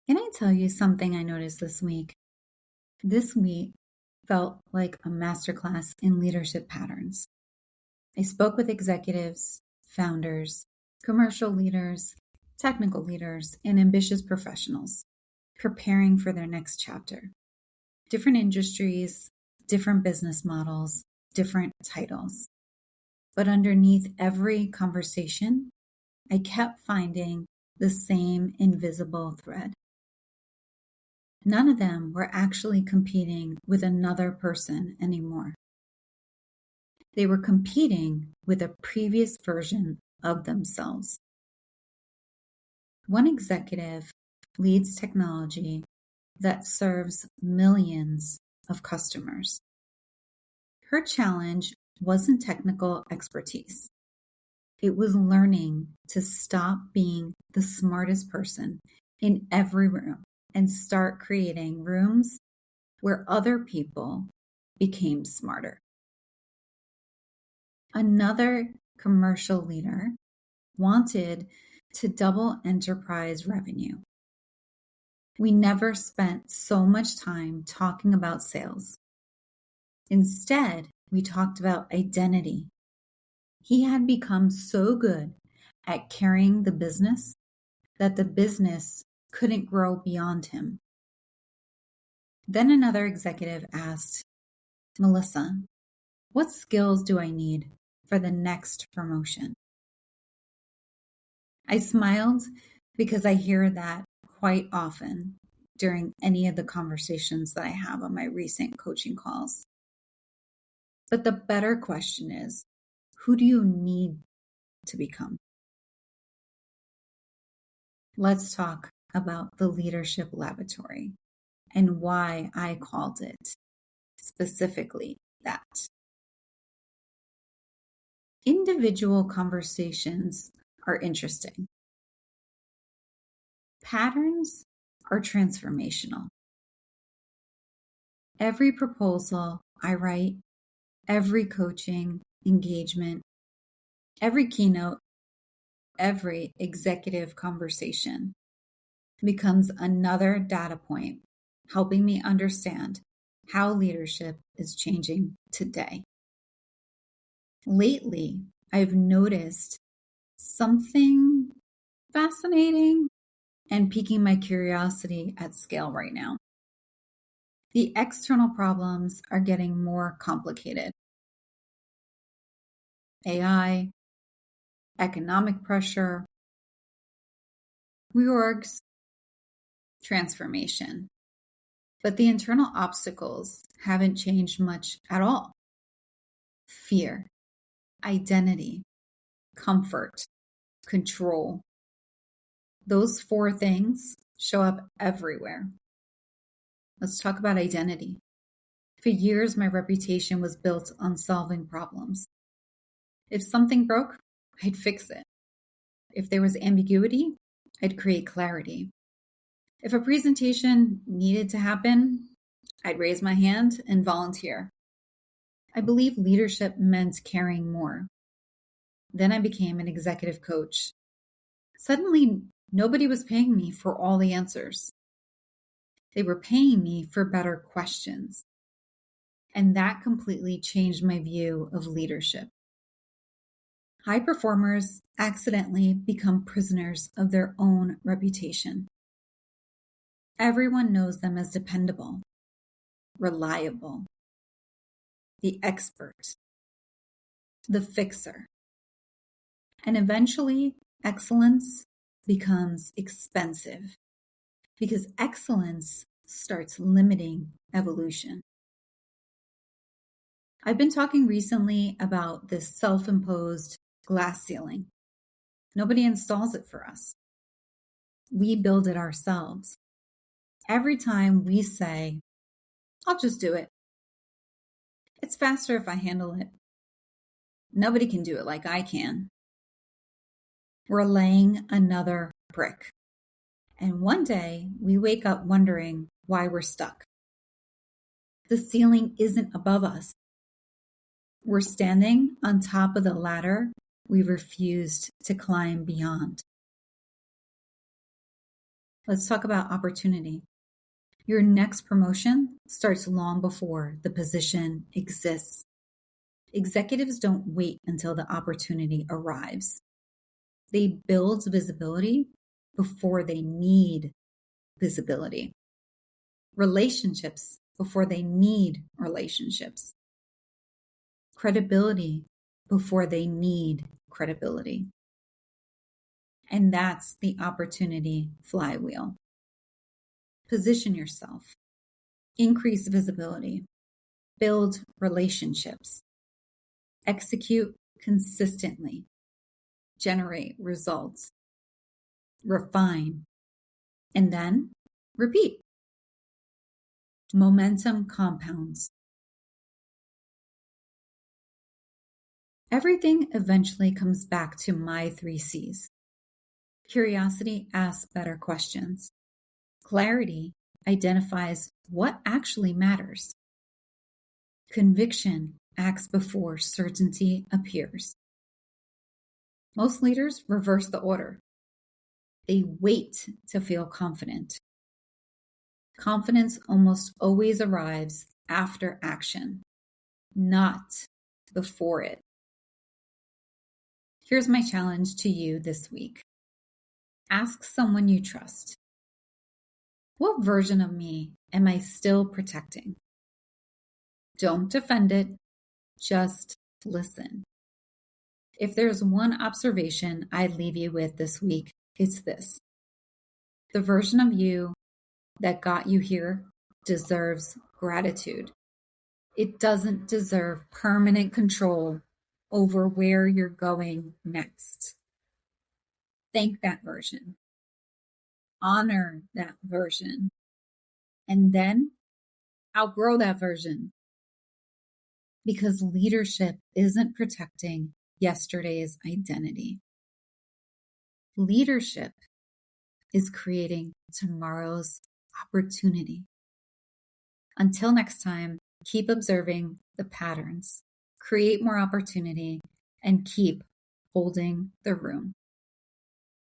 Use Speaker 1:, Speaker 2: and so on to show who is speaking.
Speaker 1: Can I tell you something I noticed this week? This week felt like a masterclass in leadership patterns. I spoke with executives, founders, commercial leaders, technical leaders, and ambitious professionals preparing for their next chapter. Different industries, different business models, different titles. But underneath every conversation, I kept finding the same invisible thread. None of them were actually competing with another person anymore. They were competing with a previous version of themselves. One executive leads technology that serves millions of customers. Her challenge wasn't technical expertise. It was learning to stop being the smartest person in every room and start creating rooms where other people became smarter. Another commercial leader wanted to double enterprise revenue. We never spent so much time talking about sales. Instead, we talked about identity. He had become so good at carrying the business that the business couldn't grow beyond him. Then another executive asked, Melissa, what skills do I need for the next promotion? I smiled because I hear that quite often during any of the conversations that I have on my recent coaching calls. But the better question is, who do you need to become? Let's talk about the Leadership Laboratory and why I called it specifically that. Individual conversations are interesting. Patterns are transformational. Every proposal I write, every coaching engagement, every keynote, every executive conversation becomes another data point, helping me understand how leadership is changing today. Lately, I've noticed something fascinating and piquing my curiosity at scale right now. The external problems are getting more complicated. AI, economic pressure, reorgs, transformation. But the internal obstacles haven't changed much at all. Fear, identity, comfort, control. Those four things show up everywhere. Let's talk about identity. For years, my reputation was built on solving problems. If something broke, I'd fix it. If there was ambiguity, I'd create clarity. If a presentation needed to happen, I'd raise my hand and volunteer. I believe leadership meant caring more. Then I became an executive coach. Suddenly, nobody was paying me for all the answers. They were paying me for better questions. And that completely changed my view of leadership. High performers accidentally become prisoners of their own reputation. Everyone knows them as dependable, reliable, the expert, the fixer. And eventually, excellence becomes expensive because excellence starts limiting evolution. I've been talking recently about this self-imposed glass ceiling. Nobody installs it for us. We build it ourselves. Every time we say, I'll just do it. It's faster if I handle it. Nobody can do it like I can. We're laying another brick. And one day we wake up wondering why we're stuck. The ceiling isn't above us. We're standing on top of the ladder we refused to climb beyond. Let's talk about opportunity. Your next promotion starts long before the position exists. Executives don't wait until the opportunity arrives. They build visibility before they need visibility. Relationships before they need relationships. Credibility before they need credibility. And that's the opportunity flywheel. Position yourself. Increase visibility. Build relationships. Execute consistently. Generate results. Refine. And then repeat. Momentum compounds. Everything eventually comes back to my 3 C's. Curiosity asks better questions. Clarity identifies what actually matters. Conviction acts before certainty appears. Most leaders reverse the order. They wait to feel confident. Confidence almost always arrives after action, not before it. Here's my challenge to you this week. Ask someone you trust. What version of me am I still protecting? Don't defend it, just listen. If there's one observation I'd leave you with this week, it's this. The version of you that got you here deserves gratitude. It doesn't deserve permanent control over where you're going next. Thank that version. Honor that version. And then outgrow that version. Because leadership isn't protecting yesterday's identity. Leadership is creating tomorrow's opportunity. Until next time, keep observing the patterns, create more opportunity, and keep holding the room.